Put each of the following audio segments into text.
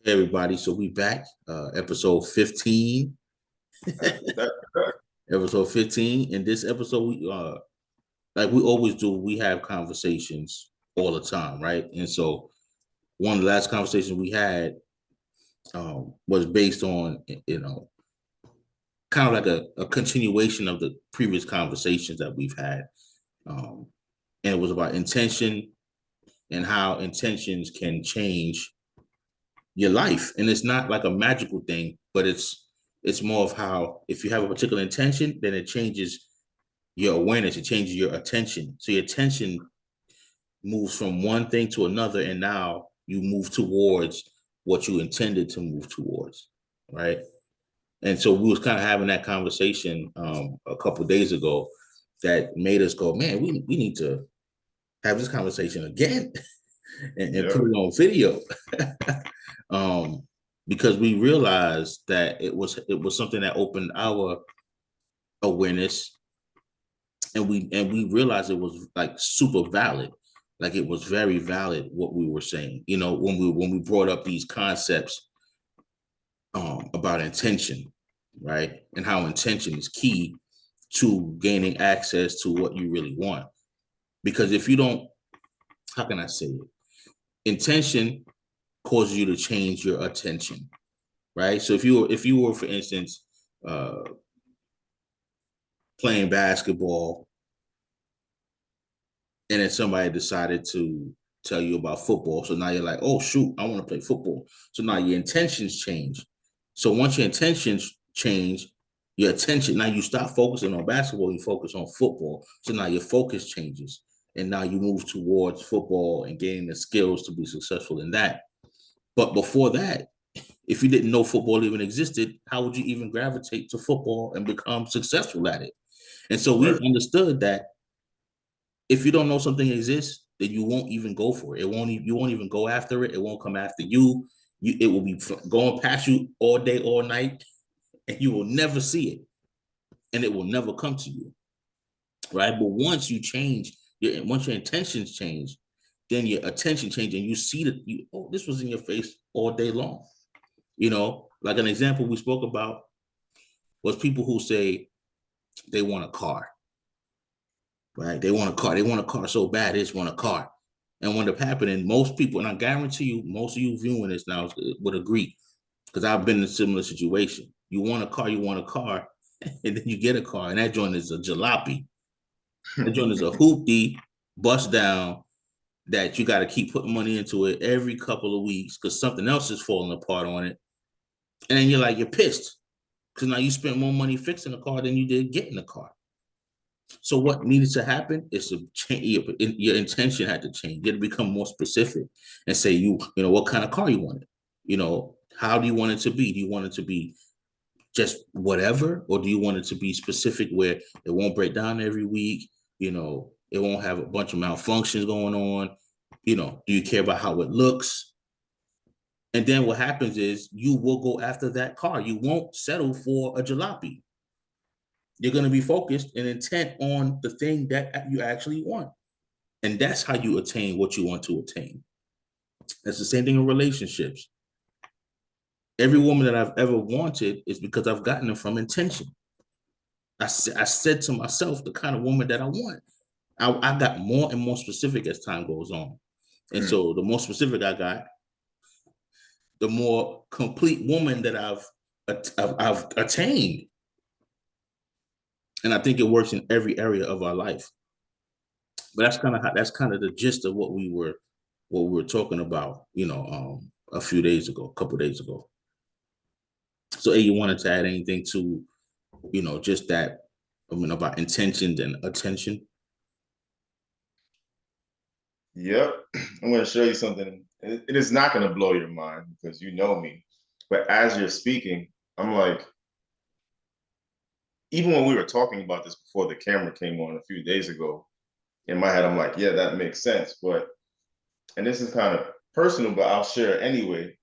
Hey everybody, so we back, episode 15. That, Episode 15. In this episode, like we always do, we have conversations all the time, right? And so one of the last conversations we had was based on, kind of like a continuation of the previous conversations that we've had. Um, and it was about intention and how intentions can change your life. And it's not like a magical thing, but it's more of how if you have a particular intention, then it changes your awareness, it changes your attention. So your attention moves from one thing to another, and now you move towards what you intended to move towards, right? And so we was kind of having that conversation a couple of days ago that made us go, man, we need to have this conversation again and put yeah, it on video. um, because we realized that it was something that opened our awareness, and we realized it was like super valid. Like it was very valid what we were saying. When we brought up these concepts about intention, right, and how intention is key to gaining access to what you really want. Because if you don't, how can I say it? Intention causes you to change your attention, right? So if you were for instance uh, playing basketball, and then somebody decided to tell you about football, so now you're like, oh shoot, I want to play football. So now your intentions change. So once your intentions change, your attention, now you stop focusing on basketball, you focus on football. So now your focus changes, and now you move towards football and gaining the skills to be successful in that. But before that, if you didn't know football even existed, how would you even gravitate to football and become successful at it? And so we right. understood that if you don't know something exists, then you won't even go for it. You won't even go after it. It won't come after you. It will be going past you all day, all night, and you will never see it, and it will never come to you, right? But once your intentions change, then your attention changes, and you see that this was in your face all day long. Like an example we spoke about was people who say they want a car, right? They want a car. They want a car so bad, they just want a car. And what up happening, most people, and I guarantee you, most of you viewing this now would agree, because I've been in a similar situation. You want a car, and then you get a car, and that joint is a jalopy. That joint is a hoopty, bust down, that you got to keep putting money into it every couple of weeks because something else is falling apart on it. And then you're pissed because now you spent more money fixing the car than you did getting the car. So what needed to happen is to change your intention had to change. You had to become more specific and say what kind of car you wanted. How do you want it to be? Do you want it to be just whatever, or do you want it to be specific where it won't break down every week? It won't have a bunch of malfunctions going on. Do you care about how it looks? And then what happens is you will go after that car. You won't settle for a jalopy. You're going to be focused and intent on the thing that you actually want. And that's how you attain what you want to attain. That's the same thing in relationships. Every woman that I've ever wanted is because I've gotten them from intention. I said to myself the kind of woman that I want. I got more and more specific as time goes on. And Mm. so the more specific I got, the more complete woman that I've attained. And I think it works in every area of our life. But that's kind of the gist of what we were talking about, a few days ago, a couple days ago. So, you wanted to add anything to, just that, about intentions and attention? Yep. I'm going to show you something. It is not going to blow your mind because you know me. But as you're speaking, I'm like, even when we were talking about this before the camera came on a few days ago, in my head, I'm like, yeah, that makes sense. And this is kind of personal, but I'll share it anyway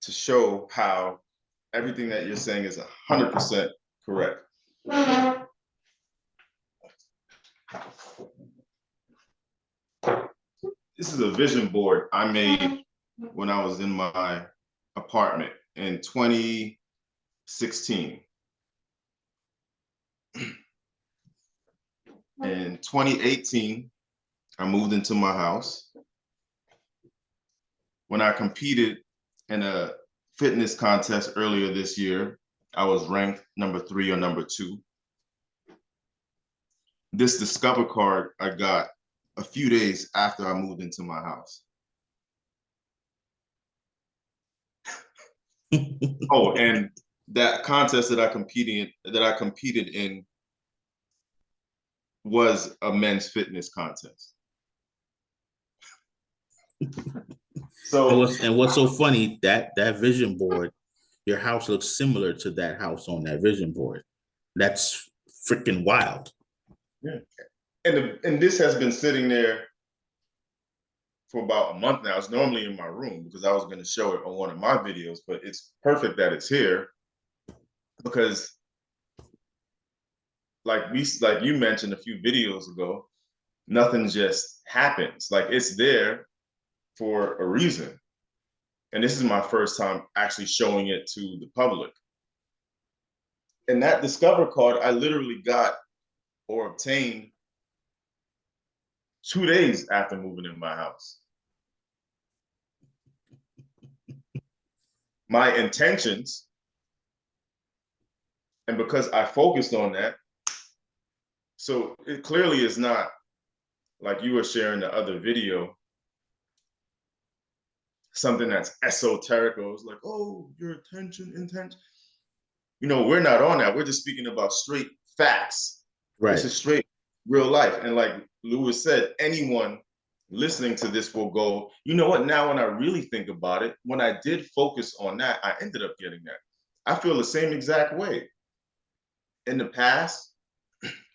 to show how everything that you're saying is 100% correct. This is a vision board I made when I was in my apartment in 2016. In 2018, I moved into my house. When I competed in a fitness contest earlier this year, I was ranked number 3 or number 2. This Discover card I got a few days after I moved into my house. Oh, and that contest that I competed in was a men's fitness contest. So And what's so funny, that vision board, your house looks similar to that house on that vision board. That's freaking wild. yeah. And this has been sitting there for about a month now. It's normally in my room because I was going to show it on one of my videos, but it's perfect that it's here because like you mentioned a few videos ago, nothing just happens. Like it's there for a reason. And this is my first time actually showing it to the public. And that Discover card I literally got or obtained 2 days after moving in my house. My intentions, and because I focused on that, so it clearly is not like you were sharing the other video, something that's esoteric. It was like, oh, your intention. You know, we're not on that. We're just speaking about straight facts. Right. This is straight real life. And like Lewis said, anyone listening to this will go, you know what, now when I really think about it, when I did focus on that, I ended up getting that. I feel the same exact way. In the past,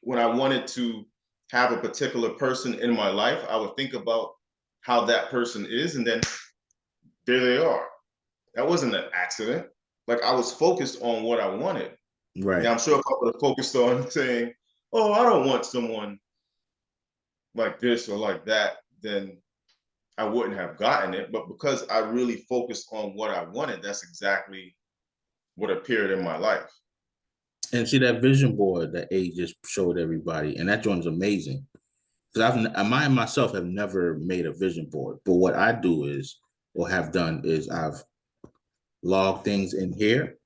when I wanted to have a particular person in my life, I would think about how that person is, and then there they are. That wasn't an accident. Like I was focused on what I wanted. Right. Now I'm sure if I would have focused on saying, oh, I don't want someone like this or like that, then I wouldn't have gotten it. But because I really focused on what I wanted, that's exactly what appeared in my life. And see that vision board that A just showed everybody, and that joint is amazing. Because I myself have never made a vision board, but what I do is, or have done, is I've logged things in here,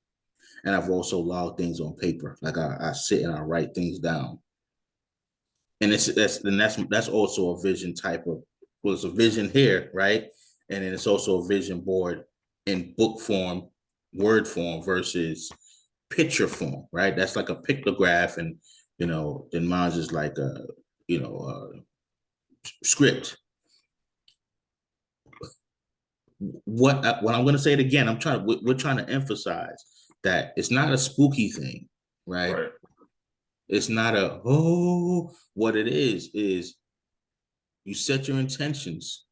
and I've also logged things on paper. Like I sit and I write things down, and that's also a vision type of, well, it's a vision here, right? And then it's also a vision board in book form, word form versus picture form, right? That's like a pictograph, and then mine's is like a script. What I'm going to say it again, we're trying to emphasize that it's not a spooky thing, right? Right. It's not what it is you set your intentions,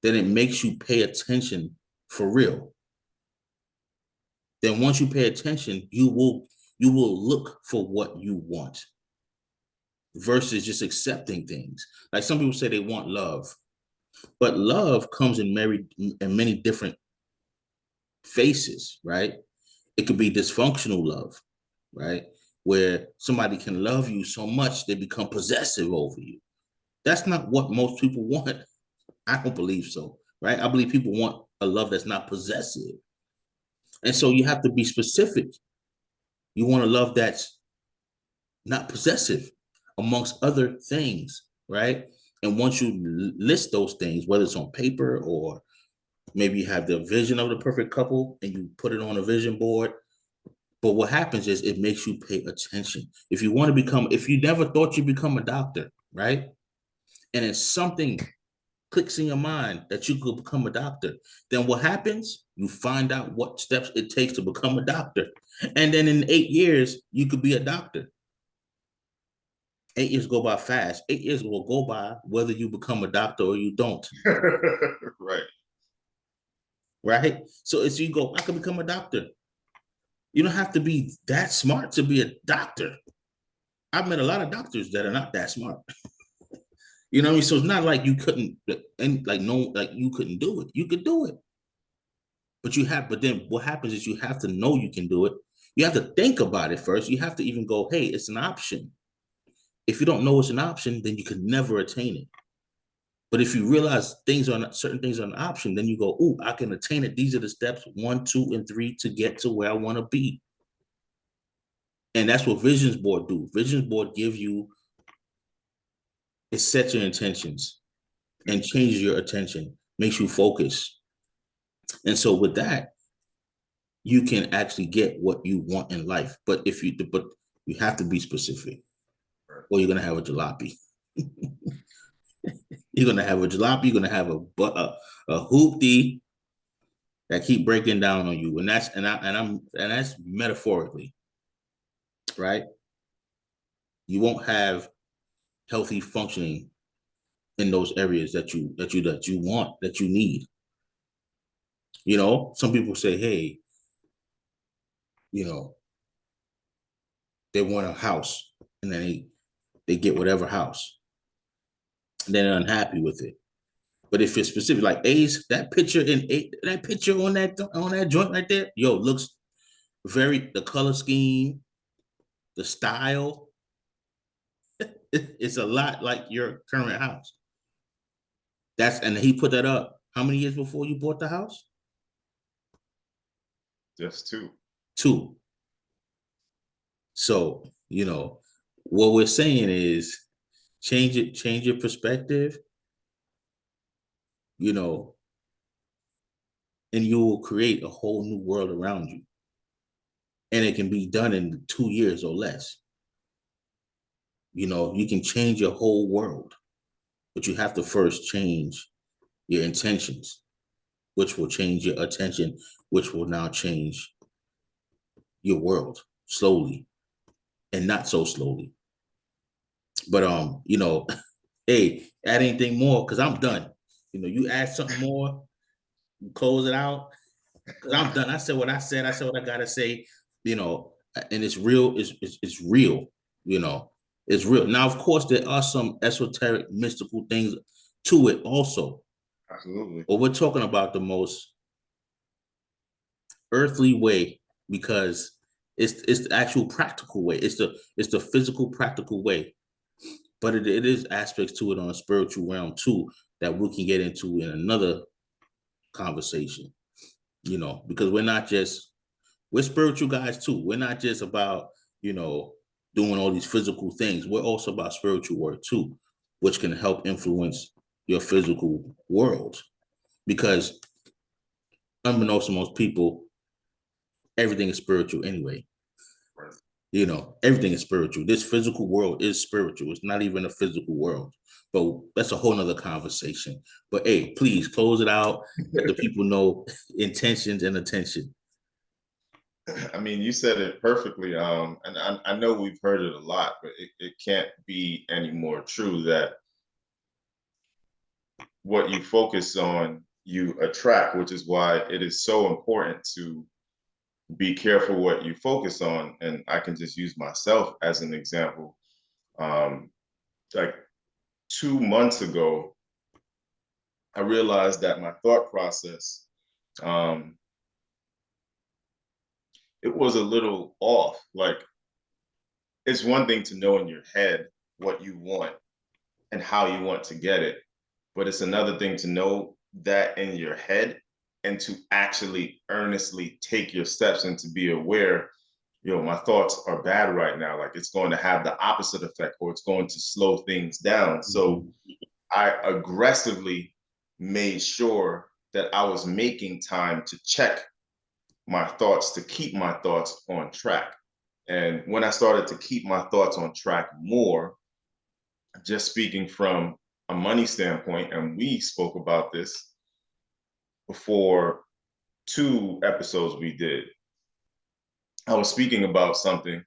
then it makes you pay attention for real. Then once you pay attention, you will look for what you want versus just accepting things. Like some people say they want love, but love comes in many different faces, right? It could be dysfunctional love, right? Where somebody can love you so much they become possessive over you. That's not what most people want. I don't believe so, right? I believe people want a love that's not possessive. And so you have to be specific. You want a love that's not possessive, amongst other things, right? And once you list those things, whether it's on paper or maybe you have the vision of the perfect couple and you put it on a vision board. But what happens is it makes you pay attention. If you never thought you'd become a doctor, right? And it's something clicks in your mind that you could become a doctor, then what happens? You find out what steps it takes to become a doctor. And then in 8 years, you could be a doctor. 8 years go by fast. 8 years will go by whether you become a doctor or you don't. Right. Right? So it's you go, I could become a doctor. You don't have to be that smart to be a doctor. I've met a lot of doctors that are not that smart. You know what I mean? So it's not like you couldn't, and like no, like you couldn't do it. You could do it, but but then what happens is you have to know you can do it. You have to think about it first. You have to even go, hey, it's an option. If you don't know it's an option, then you could never attain it. But if you realize things are not, certain things are an option, then you go, oh, I can attain it. These are the steps 1, 2, and 3 to get to where I want to be. And that's what visions board do. Visions board give you, it sets your intentions and changes your attention, makes you focus. And so with that, you can actually get what you want in life. But you have to be specific, or you're gonna have a jalopy. You're gonna have a jalopy. You're gonna have a hoopty that keep breaking down on you, and that's metaphorically, right? You won't have healthy functioning in those areas that you want, that you need. You know, some people say, hey, you know, they want a house, and then they get whatever house, and they're unhappy with it. But if it's specific, like Ace, that picture that picture on that joint right there, yo, looks the color scheme, the style, it's a lot like your current house. And he put that up how many years before you bought the house? Just two. 2. So, what we're saying is change your perspective, you know, and you will create a whole new world around you. And it can be done in 2 years or less. You can change your whole world, but you have to first change your intentions, which will change your attention, which will now change your world slowly and not so slowly. But hey, add anything more because I'm done. You add something more, close it out because I'm done. I said what I said. I said what I gotta say. And it's real. It's real. It's real. Now, of course, there are some esoteric, mystical things to it also. Absolutely. But we're talking about the most earthly way because it's the actual practical way. It's the physical practical way. But it is aspects to it on a spiritual realm too that we can get into in another conversation. Because we're spiritual guys too. We're not just about doing all these physical things. We're also about spiritual work too, which can help influence your physical world. Because unbeknownst to most people, everything is spiritual anyway. Everything is spiritual. This physical world is spiritual. It's not even a physical world. But that's a whole nother conversation. But hey, please close it out. Let the people know intentions and attention. I mean, you said it perfectly. And I know we've heard it a lot, but it can't be any more true that what you focus on, you attract, which is why it is so important to be careful what you focus on. And I can just use myself as an example. Like 2 months ago, I realized that my thought process, it was a little off. Like, it's one thing to know in your head what you want and how you want to get it, but it's another thing to know that in your head and to actually earnestly take your steps and to be aware, my thoughts are bad right now. Like, it's going to have the opposite effect or it's going to slow things down. So I aggressively made sure that I was making time to check my thoughts, to keep my thoughts on track. And when I started to keep my thoughts on track more, just speaking from a money standpoint, and we spoke about this before 2 episodes we did, I was speaking about something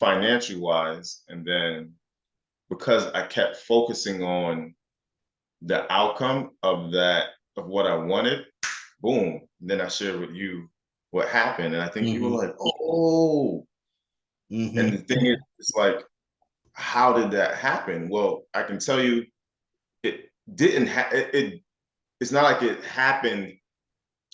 financial wise, and then because I kept focusing on the outcome of what I wanted, boom. And then I shared with you what happened. And I think you were like, oh, And the Mm-hmm. thing is, it's like, how did that happen? Well, I can tell you, it didn't. It's not like it happened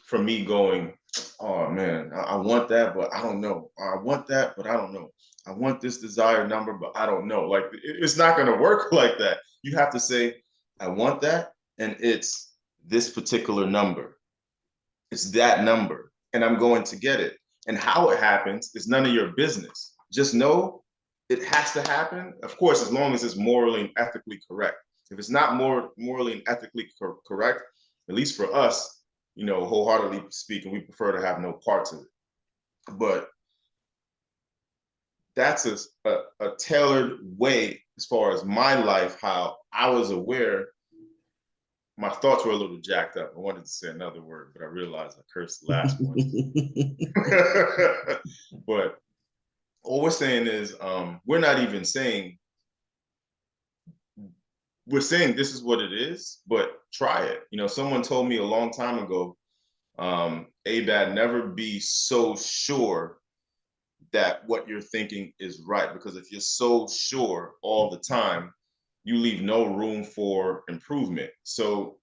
from me going, oh man, I want that, but I don't know. I want that, but I don't know. I want this desired number, but I don't know. Like it's not going to work like that. You have to say, I want that, and it's this particular number. It's that number, and I'm going to get it. And how it happens is none of your business. Just know it has to happen. Of course, as long as it's morally and ethically correct. If it's not morally and ethically correct, at least for us, wholeheartedly speaking, we prefer to have no parts of it. But that's a tailored way as far as my life, how I was aware. My thoughts were a little jacked up. I wanted to say another word, but I realized I cursed the last one. But all we're saying is we're not even saying, we're saying this is what it is, but try it. Someone told me a long time ago, Abad, never be so sure that what you're thinking is right, because if you're so sure all the time, you leave no room for improvement. So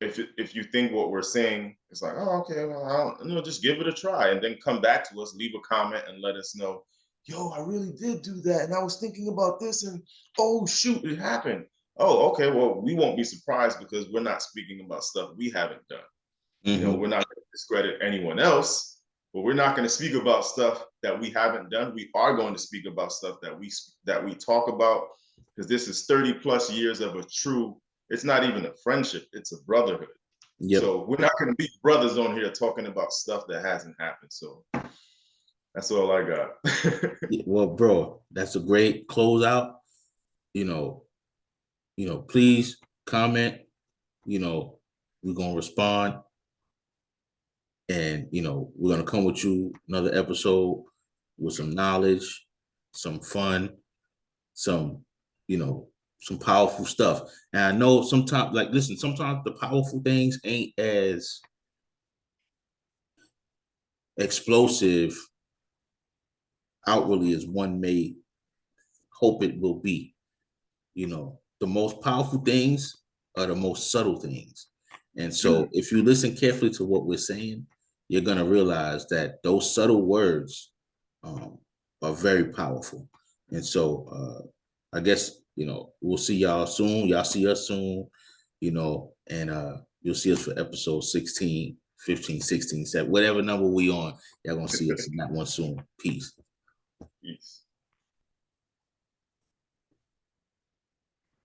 if you think what we're saying is like, oh, okay, well, I don't know, just give it a try, and then come back to us, leave a comment, and let us know, yo, I really did do that, and I was thinking about this, and oh shoot, it happened. Oh, okay, well, we won't be surprised because we're not speaking about stuff we haven't done. Mm-hmm. We're not going to discredit anyone else, but we're not going to speak about stuff that we haven't done. We are going to speak about stuff that we talk about, because this is 30 plus years of a true, it's not even a friendship, it's a brotherhood. Yep. So we're not going to be brothers on here talking about stuff that hasn't happened. So that's all I got. Well, bro, that's a great closeout. You know, please comment. We're gonna respond, and we're gonna come with you another episode with some knowledge, some fun, some some powerful stuff. And I know sometimes, like, listen, sometimes the powerful things ain't as explosive outwardly as one may hope it will be. The most powerful things are the most subtle things. And so if you listen carefully to what we're saying, you're going to realize that those subtle words are very powerful. And so I guess, we'll see y'all soon. Y'all see us soon, and you'll see us for episode 16, 15, 16, 17, whatever number we on, y'all going to see us in that one soon. Peace. Peace.